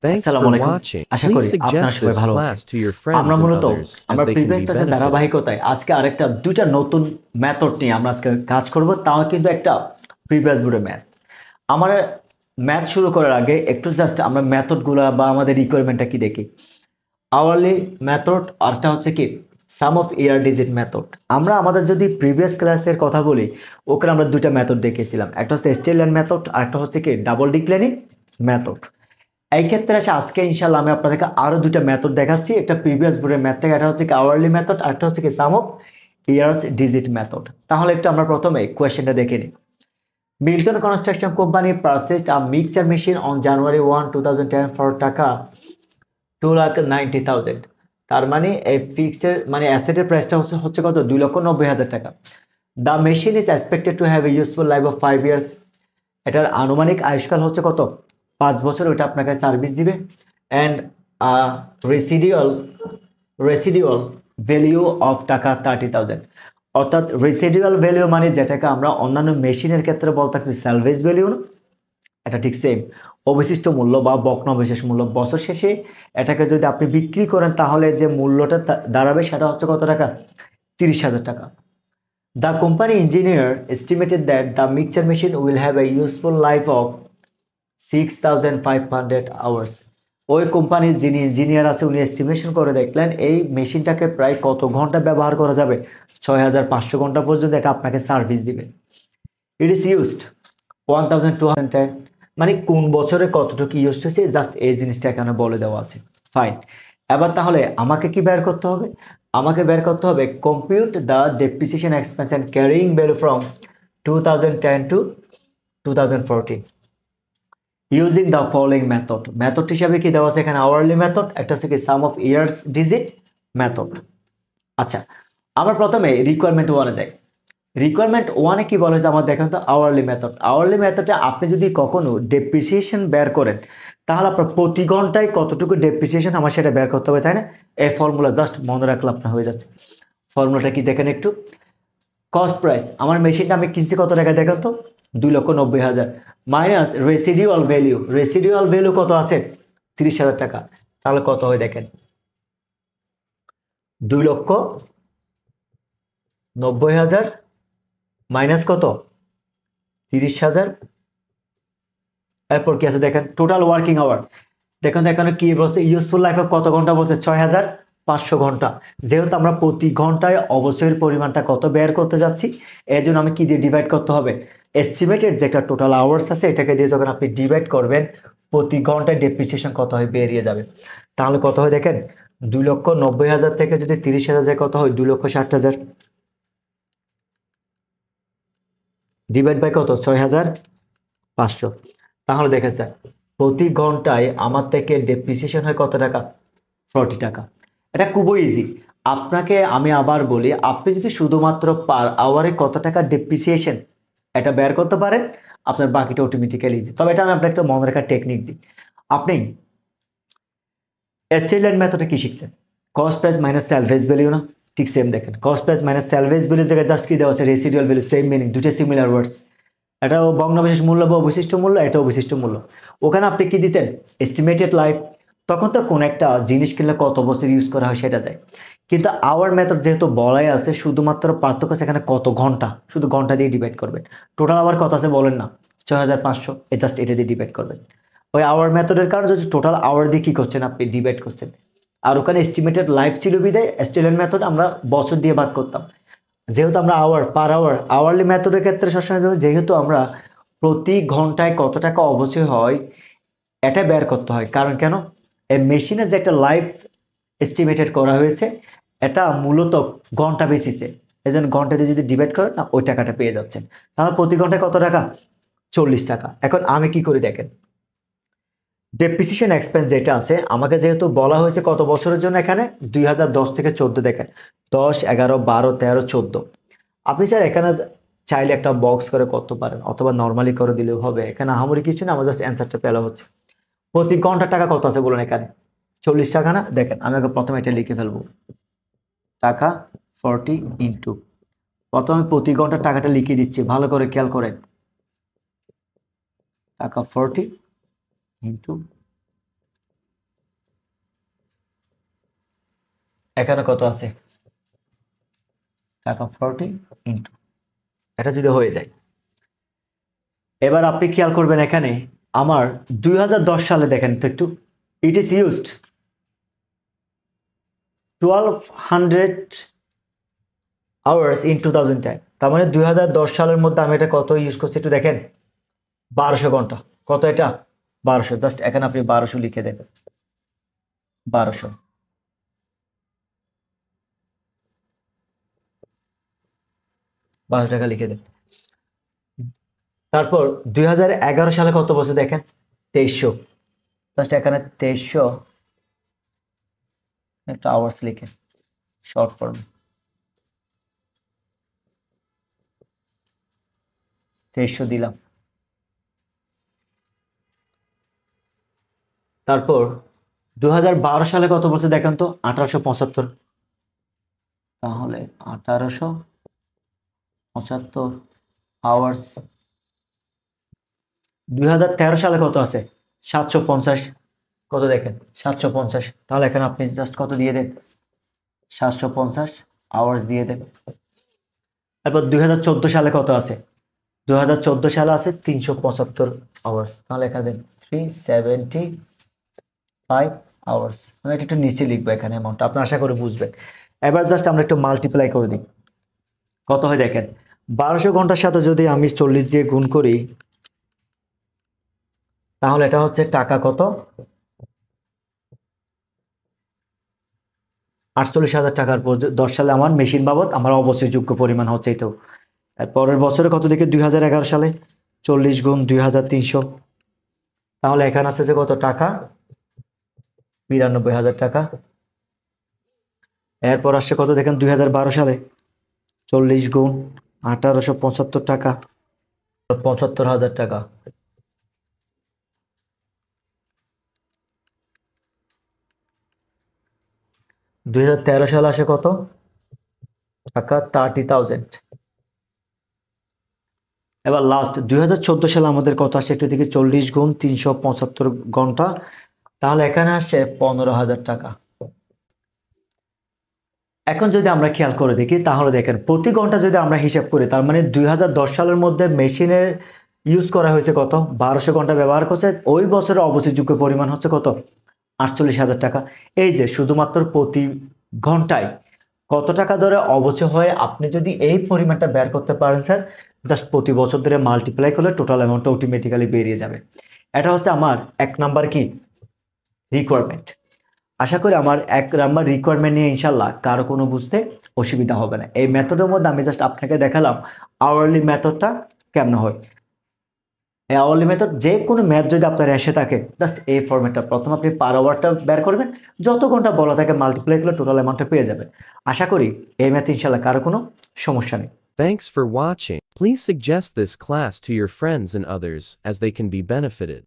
Thanks আসসালামু for আলাইকুম। watching. আশা করি Please আপনারা suggest সবাই this ভালো আছেন। class to your friends আমরা and মূলত others as আমরা they can প্রিভিয়াস be ক্লাসের benefited. ধারাবাহিকতায় আজকে আরেকটা দুইটা নতুন মেথড নিয়ে আমরা আজকে কাজ করব, তাও কিন্তু একটা প্রিভিয়াস বোর্ডের ম্যাথ। আমার ম্যাথ শুরু করার আগে একটু জাস্ট আমরা মেথডগুলো বা আমাদের রিকোয়ারমেন্টটা কি দেখি। আওয়ারলি মেথড আরটা হচ্ছে কি সাম অফ ইয়ার ডিজিট মেথড। আমরা আমাদের যদি প্রিভিয়াস ক্লাসের কথা বলি, ওখানে আমরা দুইটা মেথড দেখেছিলাম, একটা হচ্ছে স্টেলার মেথড আর একটা হচ্ছে কি ডাবল ডিক্লাইনিং মেথড। এই ক্ষেত্রে আসে আজকে ইনশাল্লাহ আমি আপনাদেরকে আরো দুইটা মেথড দেখাচ্ছি, একটা প্রিভিয়াস বোর্ডের ম্যাথ থেকে, একটা হচ্ছে কি আওয়ারলি মেথড আর একটা হচ্ছে কি সাম অফ ইয়ার্স ডিজিট মেথড। তাহলে একটু আমরা প্রথমে কোয়েশ্চেনটা দেখে নিই। Milton construction company purchased a mixture machine on January 1, 2010 for টাকা 2,90,000। তার মানে এই ফিক্সড মানে অ্যাসেটের প্রাইসটা হচ্ছে কত, 2,90,000 টাকা। The machine is expected to have a useful life of 5 years. এটার আনুমানিক আয়ুষ্কাল হচ্ছে কত, 5 বছর, ওইটা আপনাকে সার্ভিস দিবে। And residual residual value of টাকা 30,000। অর্থাৎ রেসিডিউয়াল ভ্যালিউ মানে যেটাকে আমরা অন্যান্য মেশিনের ক্ষেত্রে বলতে পারি স্যালভেজ ভ্যালিউ, এটা ঠিক সেম অবশিষ্ট মূল্য বা ভগ্নাবশেষ মূল্য। বছর শেষে এটাকে যদি আপনি বিক্রি করেন তাহলে যে মূল্যটা দাঁড়াবে সেটা হচ্ছে কত টাকা, 30,000 টাকা। The company engineer estimated that the mixture machine will have a useful life of 6,500 hours. ওই কোম্পানির যিনি ইঞ্জিনিয়ার আছে উনি এস্টিমেশন করে দেখলেন এই মেশিনটাকে প্রায় কত ঘন্টা ব্যবহার করা যাবে, 6,500 ঘন্টা পর্যন্ত এটা আপনাকে সার্ভিস দিবে। ইট ইজ ইউজড 1,200, মানে কোন বছরে কতটুকু ইউজ হয়েছে জাস্ট এই জিনিসটা এখানে বলে দেওয়া আছে। ফাইন। এবার তাহলে আমাকে কি বের করতে হবে, আমাকে বের করতে হবে compute the depreciation expense and carrying value from 2010 to 2014 using the following method. Method হিসাবে কি দেওয়া আছে এখানে, আওয়ারলি মেথড, একটা হচ্ছে কি সাম অফ ইয়ার্স ডিজিট মেথড। আচ্ছা, আমরা প্রথমে রিকোয়ারমেন্ট ওয়ানে যাই। রিকোয়ারমেন্ট ওয়ানে কি বলা হয়েছে আমার দেখেন তো, আওয়ারলি মেথড। আওয়ারলি মেথডে আপনি যদি কখনো ডেপ্রিসিয়েশন বের করেন তাহলে আপনার প্রতি ঘন্টায় কতটুকু ডেপ্রিসিয়েশন আমার সেটা বের করতে হবে, তাই না? এই ফর্মুলা জাস্ট মনে রাখলে আপনার হয়ে যাচ্ছে। ফর্মুলাটা কি দেখেন একটু, কস্ট প্রাইস, আমার মেশিনটা আমি কিনছি কত টাকা দেখেন তো, 2,90,000 minus residual value, residual value কত আছে, 30,000 টাকা। তাহলে কত হয় দেখেন, 2,90,000 মাইনাস কত, 30,000। এরপর কি আছে দেখেন, টোটাল ওয়ার্কিং আওয়ার। দেখেন তো এখানে কি বলছে, ইউজফুল লাইফ অফ কত ঘন্টা বলছে, 6,500 ঘন্টা। যেহেতু আমরা প্রতি ঘন্টায় অবশ্যই পরিমাণটা কত বের করতে যাচ্ছি, এর জন্য আমি কি দিয়ে ডিভাইড করতে হবে, এস্টিমেটেড যেটা টোটাল আওয়ার্স আছে এটাকে দিয়ে যখন আপনি ডিভাইড করবেন প্রতি ঘন্টায় ডেপ্রিসিয়েশন কত হয় বেরিয়ে যাবে। তাহলে কত হয় দেখেন, 2,90,000 থেকে যদি 30,000 কত হয়, 2,60,000 ডিভাইড বাই কত, 6,500। তাহলে দেখে যায় প্রতি ঘন্টায় আমার থেকে ডেপ্রিসিয়েশন হয় কত টাকা, 40 টাকা। এটা খুবই ইজি। আপনাকে আমি আবার বলি, আপনি যদি শুধুমাত্র পার আওয়ারে কত টাকা ডেপ্রিসিয়েশন এটা বের করতে পারেন, আপনার বাকিটা অটোমেটিক্যালি ইজি। তবে এটা আমি আপনাকে একটা মনে রাখার টেকনিক দিই। আপনি স্টেটলাইন মেথডে কি শিখছেন, cost price minus salvage value না? ঠিক সেম দেখেন, cost price minus salvage value জায়গায় জাস্ট কি দেওয়া আছে, রেসিডুয়াল ভ্যালু, সেম মিনিং, দুটো সিমিলার ওয়ার্ডস। এটাও ভগ্নাবশেষ মূল্য বা অবশিষ্ট মূল্য, এটাও অবশিষ্ট মূল্য। ওখানে আপনি কি দিতেন, এস্টিমেটেড লাইফ। তখন তো কোন একটা জিনিস কিনলে কত বছর ইউজ করা হয় সেটা যায়। কিন্তু আওয়ার মেথড যেহেতু বলাই আছে, শুধুমাত্র পার্থক্য সেখানে কত ঘন্টা, শুধু ঘন্টা দিয়ে ডিভাইড করবেন। টোটাল আওয়ার কত আছে বলেন না, 6,500, জাস্ট এটা দিয়ে ডিভাইড করবেন। ওই আওয়ার মেথডের কারণে যদি টোটাল আওয়ার দিয়ে কি করছেন আপনি ডিভাইড করছেন। আর ওখানে এস্টিমেটেড লাইফ ছিল বিদায় স্টেলার মেথড আমরা বছর দিয়ে ভাগ করতাম। যেহেতু আমরা আওয়ার পার আওয়ার, আওয়ারলি মেথডের ক্ষেত্রে সবসময় যেহেতু আমরা প্রতি ঘন্টায় কত টাকা অবশ্যই হয় এটা বের করতে হয়। কারণ কেন, এই মেশিনের যে একটা লাইফ এস্টিমেটেড করা হয়েছে এটা মূলত ঘন্টা বেসিসে, এই জন্য ঘন্টা দিয়ে যদি ডিভাইড করেন না ওই টাকাটা পেয়ে যাচ্ছেন। তাহলে প্রতি ঘন্টায় কত টাকা, 40 টাকা। এখন আমি কি করি দেখেন, ডেপ্রিসিয়েশন এক্সপেন্স যেটা আছে আমাকে যেহেতু বলা হয়েছে কত বছরের জন্য, এখানে 2010 থেকে 14 দেখেন, 10, 11, 12, 13, 14। আপনি স্যার এখানে চাইলে একটা বক্স করে করতে পারেন অথবা নর্মালি করে দিলেও হবে, এখানে আহামরি কিছু না, আমার জাস্ট অ্যান্সারটা পেলা হচ্ছে। প্রতি ঘন্টা টাকা কত আছে বলুন এখানে, 40 টাকা না? দেখেন আমি আগে প্রথমে এটা লিখে ফেলবো, টাকা 40 ইন্টু, প্রথমে প্রতি ঘন্টা টাকাটা লিখে দিচ্ছি, ভালো করে খেয়াল করেন, টাকা 40 ইন্টু এখানে কত আছে টাকা 40 ইন্টু, এটা যদি হয়ে যায়, এবার আপনি খেয়াল করবেন এখানে আমার 2010 সালে দেখেন তো একটু, it is used 1200 hours in 2010, তার মানে 2010 সালের মধ্যে আমি এটা কত ইউজ করছি একটু দেখেন, 1200 ঘন্টা। কত এটা 1200, জাস্ট এখানে আপনি 1200 লিখে দেন, 1200, টাকা লিখে দেন। তারপর 2011 সালে কত বছর দেখেন, 2300, জাস্ট এখানে 2300 একটা আওয়ার্স লিখেন শর্ট ফর্ম, 2300 দিলাম। তারপর 2012 সালে কত বছর দেখেন তো, 1875, তাহলে 1875 আওয়ার্স। 2013 সালে কত আছে, 750, কত দেখেন 750, তাহলে এখানে আপনি জাস্ট কত দিয়ে দেন, 750 আওয়ার্স দিয়ে দেন। তারপর 2014 সালে কত আছে, 2014 সালে আছে 375 আওয়ার্স, তাহলে এখানে দেন 375 আওয়ার্স। আমি এটা একটু নিচে লিখবো এখানে অ্যামাউন্টটা, আপনি আশা করে বুঝবেন। এবার জাস্ট আমরা একটু মাল্টিপ্লাই করে দিই, কত হয় দেখেন, 1200 ঘন্টার সাথে যদি আমি 40 দিয়ে গুণ করি, তাহলে এটা হচ্ছে টাকা কত, 48,000 টাকার পর 10 সালে আমার মেশিন বাবদ আমার অবশ্যযোগ্য পরিমাণ হচ্ছে এটাও। পরের বছরে কত দেখি, 2011 সালে 40 গুণ 2300, তাহলে এখানে আছে যে কত টাকা, 92,000 টাকা। এরপর আসছে কত দেখেন, 2012 সালে 40 গুণ 1875 টাকা, 75,000 টাকা। 2013 সালে আসে কত টাকা, 30,000। এবার লাস্ট 2014 সালে আমাদের কত আসছে একটু দেখি, 40 গুণ 375 ঘন্টা, তাহলে এখানে আসছে 15,000 টাকা। এখন যদি আমরা খেয়াল করে দেখি, তাহলে দেখেন প্রতি ঘন্টা যদি আমরা হিসাব করি, তার মানে 2010 সালের মধ্যে মেশিনের ইউজ করা হয়েছে কত, 1200 ঘন্টা ব্যবহার করছে, ওই বছরের অবশিষ্টযোগ্য পরিমাণ হচ্ছে কত, 48,000 টাকা। এই যে শুধুমাত্র প্রতি ঘন্টায় কত টাকা ধরে অবচয় হয়, আপনি যদি এই পরিমাণটা বের করতে পারেন স্যার, জাস্ট প্রতি বছর ধরে মাল্টিপ্লাই করলে টোটাল অ্যামাউন্টটা অটোমেটিক্যালি বেরিয়ে যাবে। এটা হচ্ছে আমার 1 নাম্বার কি রিকোয়ারমেন্ট। আশা করি আমার 1 নাম্বার রিকোয়ারমেন্ট নিয়ে ইনশাল্লাহ কারো কোনো বুঝতে অসুবিধা হবে না। এই মেথডের মধ্যে আমি জাস্ট আপনাকে দেখালাম আওয়ারলি মেথডটা কেমন হয়। এই আওয়ারলি মেথড যে কোনো ম্যাথ যদি আপনার এসে থাকে, জাস্ট এই ফরম্যাটটা প্রথম আপনি পার আওয়ারটা বের করবেন, যত ঘন্টা বলা থাকে মাল্টিপ্লাই করলে টোটাল অ্যামাউন্টটা পেয়ে যাবেন। আশা করি এই ম্যাথ ইনশাল্লাহ কারো কোনো সমস্যা নেই। Thanks for watching. Please suggest this class to your friends and others as they can be benefited.